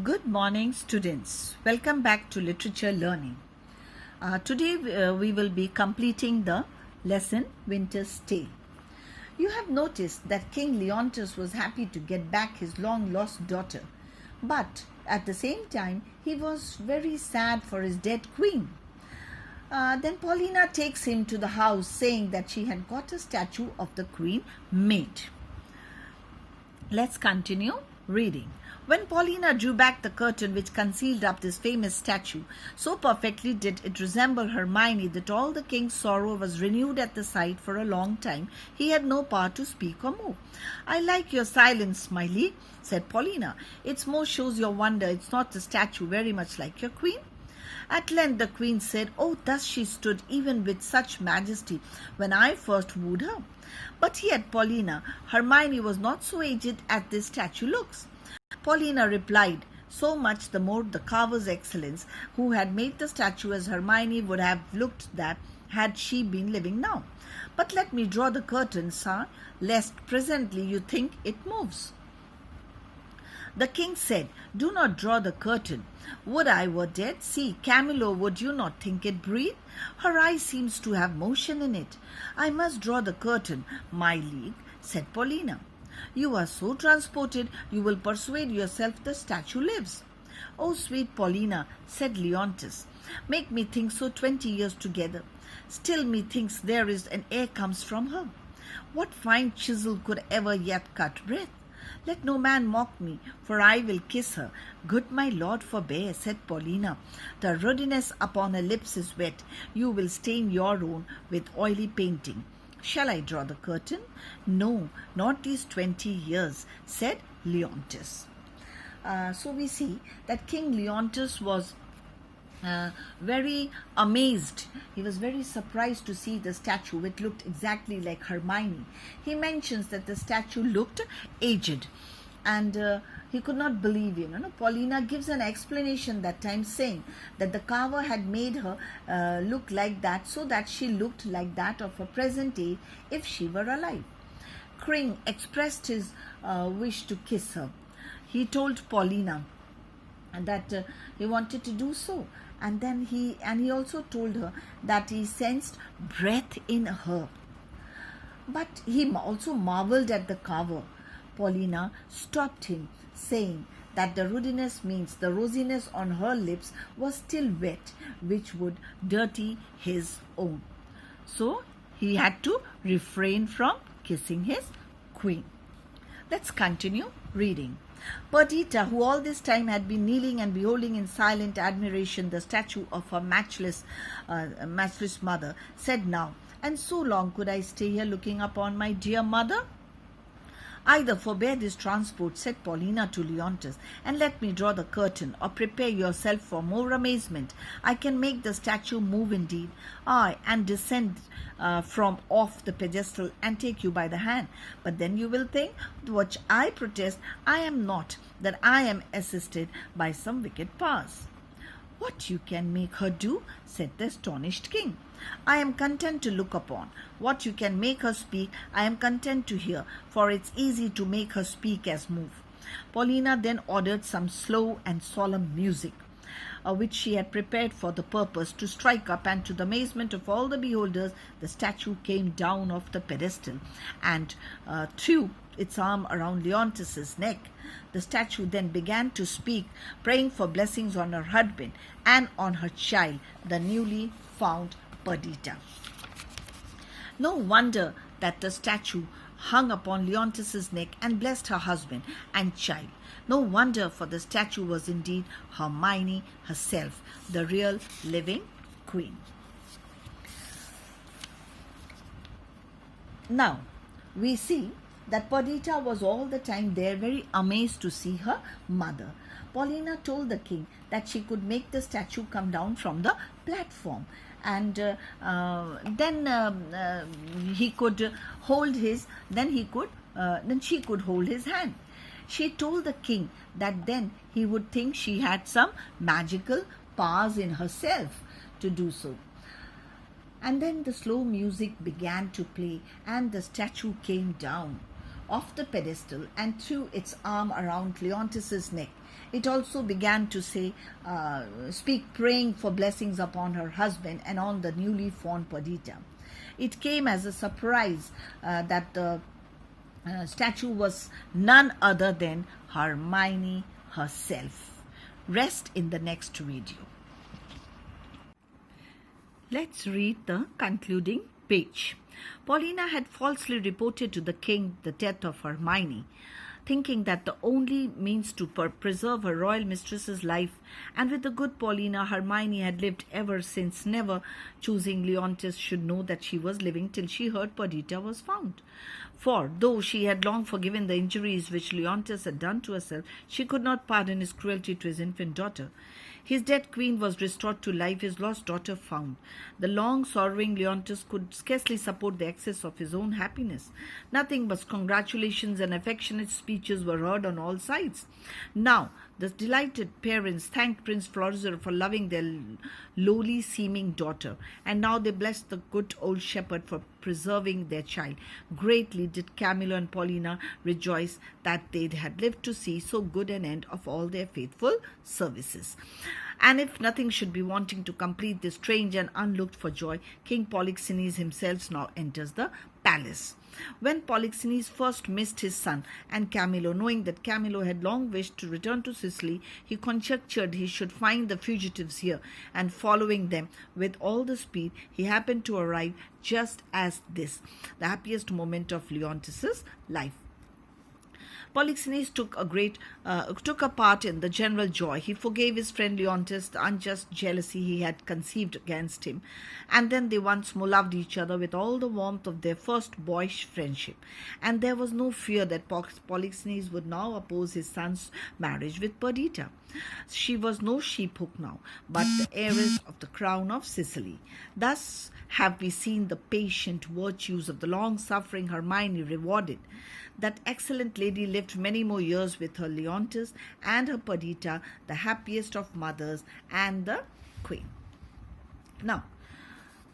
Good morning, students. Welcome back to Literature Learning. Today we will be completing the lesson Winter's Tale. You have noticed that King Leontes was happy to get back his long-lost daughter, but at the same time he was very sad for his dead queen. Then Paulina takes him to the house saying that she had got a statue of the queen made. Let's continue reading. When Paulina drew back the curtain which concealed up this famous statue, so perfectly did it resemble Hermione that all the king's sorrow was renewed at the sight. For a long time he had no power to speak or move. "I like your silence, my liege," said Paulina. "It more shows your wonder. It's not the statue very much like your queen?" At length the queen said, "Oh, thus she stood, even with such majesty, when I first wooed her." But yet, Paulina, Hermione was not so aged as this statue looks. Paulina replied, "So much the more the carver's excellence, who had made the statue as Hermione would have looked that had she been living now. But let me draw the curtain, sir, lest presently you think it moves." The king said, "Do not draw the curtain. Would I were dead. See, Camillo, would you not think it breathe? Her eye seems to have motion in it." "I must draw the curtain, my liege," said Paulina. "You are so transported, you will persuade yourself the statue lives." "Oh, sweet Paulina," said Leontes, "make me think so 20 years together. Still methinks there is an air comes from her. What fine chisel could ever yet cut breath? Let no man mock me, for I will kiss her." "Good my lord, forbear," said Paulina. "The ruddiness upon her lips is wet. You will stain your own with oily painting. Shall I draw the curtain?" "No, not these 20 years," said Leontes. So we see that King Leontes was very amazed. He was very surprised to see the statue, which looked exactly like Hermione. He mentions that the statue looked aged, and he could not believe it. Paulina gives an explanation that time, saying that the carver had made her look like that so that she looked like that of her present age if she were alive. King expressed his wish to kiss her. He told Paulina that he wanted to do so, and then he also told her that he sensed breath in her. But he also marveled at the carver. Paulina stopped him, saying that the ruddiness means the rosiness on her lips was still wet, which would dirty his own. So he had to refrain from kissing his queen. Let's continue reading. Perdita, who all this time had been kneeling and beholding in silent admiration the statue of her matchless mother, said now, "And so long could I stay here looking upon my dear mother? Either forbear this transport," said Paulina to Leontes, "and let me draw the curtain, or prepare yourself for more amazement. I can make the statue move indeed, aye, and descend from off the pedestal and take you by the hand. But then you will think, which I protest I am not, that I am assisted by some wicked powers." "What you can make her do?" said the astonished king. "I am content to look upon. What you can make her speak, I am content to hear, for it's easy to make her speak as move." Paulina then ordered some slow and solemn music, which she had prepared for the purpose, to strike up, and to the amazement of all the beholders, the statue came down off the pedestal and threw its arm around Leontes's neck. The statue then began to speak, praying for blessings on her husband and on her child, the newly found Perdita. No wonder that the statue hung upon Leontes's neck and blessed her husband and child. No wonder, for the statue was indeed Hermione herself, the real living queen. Now, we see that Perdita was all the time there, very amazed to see her mother. Paulina told the king that she could make the statue come down from the platform, and then he could hold his. Then she could hold his hand. She told the king that then he would think she had some magical powers in herself to do so. And then the slow music began to play, and the statue came down. off the pedestal and threw its arm around Leontis's neck. It also began to speak, praying for blessings upon her husband and on the newly formed Perdita. It came as a surprise that the statue was none other than Hermione herself. Rest in the next video. Let's read the concluding page. Paulina had falsely reported to the king the death of Hermione, thinking that the only means to preserve her royal mistress's life, and with the good Paulina, Hermione had lived ever since, never choosing Leontis should know that she was living till she heard Perdita was found. For, though she had long forgiven the injuries which Leontis had done to herself, she could not pardon his cruelty to his infant daughter. His dead queen was restored to life, his lost daughter found. The long sorrowing Leontis could scarcely support the excess of his own happiness. Nothing but congratulations and affectionate speeches were heard on all sides. Now, the delighted parents thanked Prince Florizel for loving their lowly seeming daughter, and now they blessed the good old shepherd for preserving their child. Greatly did Camillo and Paulina rejoice that they had lived to see so good an end of all their faithful services. And if nothing should be wanting to complete this strange and unlooked for joy, King Polixenes himself now enters the palace. When Polixenes first missed his son and Camillo, knowing that Camillo had long wished to return to Sicily, he conjectured he should find the fugitives here, and following them with all the speed, he happened to arrive just as this, the happiest moment of Leontis's life. Polixenes took a part in the general joy. He forgave his friend Leontis the unjust jealousy he had conceived against him, and then they once more loved each other with all the warmth of their first boyish friendship. And there was no fear that Polixenes would now oppose his son's marriage with Perdita. She was no sheephook now, but the heiress of the crown of Sicily. Thus have we seen the patient virtues of the long-suffering Hermione rewarded. That excellent lady lived many more years with her Leontis and her Perdita, the happiest of mothers and the queen. Now,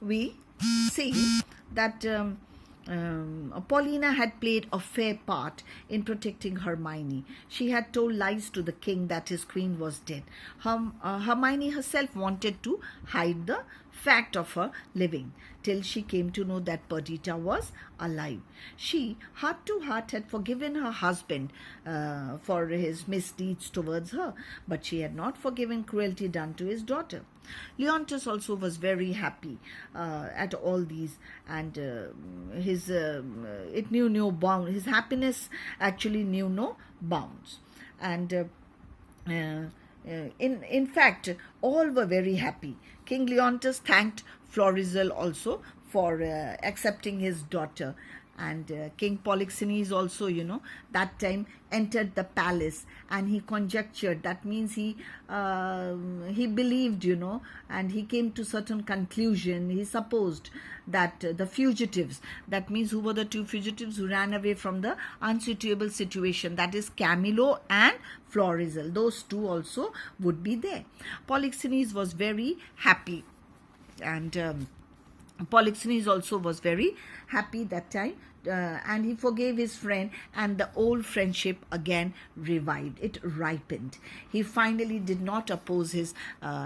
we see that Paulina had played a fair part in protecting Hermione. She had told lies to the king that his queen was dead. Hermione herself wanted to hide the fact of her living till she came to know that Perdita was alive. She, heart to heart, had forgiven her husband for his misdeeds towards her, but she had not forgiven cruelty done to his daughter. Leontis also was very happy at all these, and his happiness actually knew no bounds. And in fact, all were very happy. King Leontis thanked Florizel also for accepting his daughter, and King Polixenes also, that time entered the palace, and he conjectured, that means he believed, and he came to certain conclusion. He supposed that the fugitives, that means who were the two fugitives who ran away from the unsuitable situation, that is Camillo and Florizel, those two also would be there. Polixenes was very happy, and Polixenes also was very happy that time, and he forgave his friend, and the old friendship again revived. It ripened. He finally did not oppose his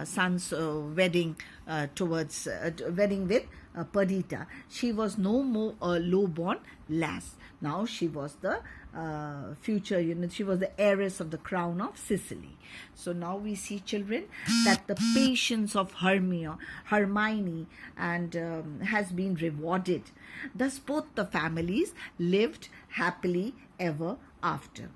son's wedding with Perdita. She was no more a low-born lass. Now she was the future, she was the heiress of the crown of Sicily. So now we see, children, that the patience of Hermione and has been rewarded. Thus both the families lived happily ever after.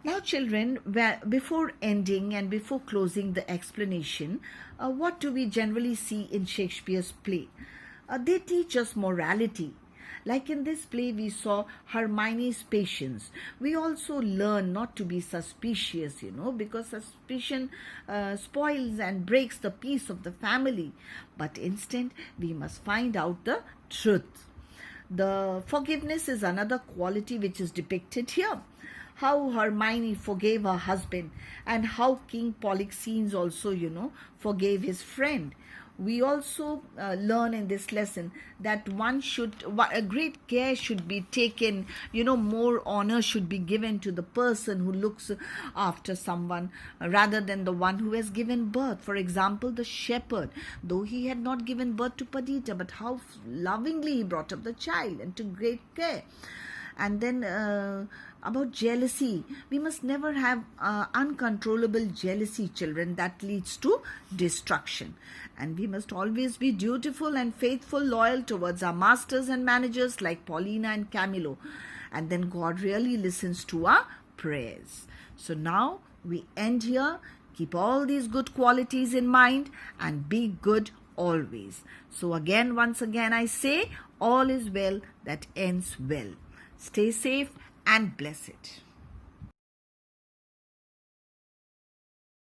Now, children, before ending and before closing the explanation, what do we generally see in Shakespeare's play? They teach us morality. Like in this play, we saw Hermione's patience. We also learn not to be suspicious, because suspicion spoils and breaks the peace of the family. But instead, we must find out the truth. The forgiveness is another quality which is depicted here. How Hermione forgave her husband, and how King Polixenes also, forgave his friend. we also learn in this lesson that a great care should be taken, more honor should be given to the person who looks after someone rather than the one who has given birth. For example, the shepherd, though he had not given birth to Padita, but how lovingly he brought up the child and took great care. And then about jealousy, we must never have uncontrollable jealousy, children. That leads to destruction. And we must always be dutiful and faithful, loyal towards our masters and managers like Paulina and Camilo. And then God really listens to our prayers. So now we end here. Keep all these good qualities in mind and be good always. So once again I say, all is well that ends well. Stay safe and blessed.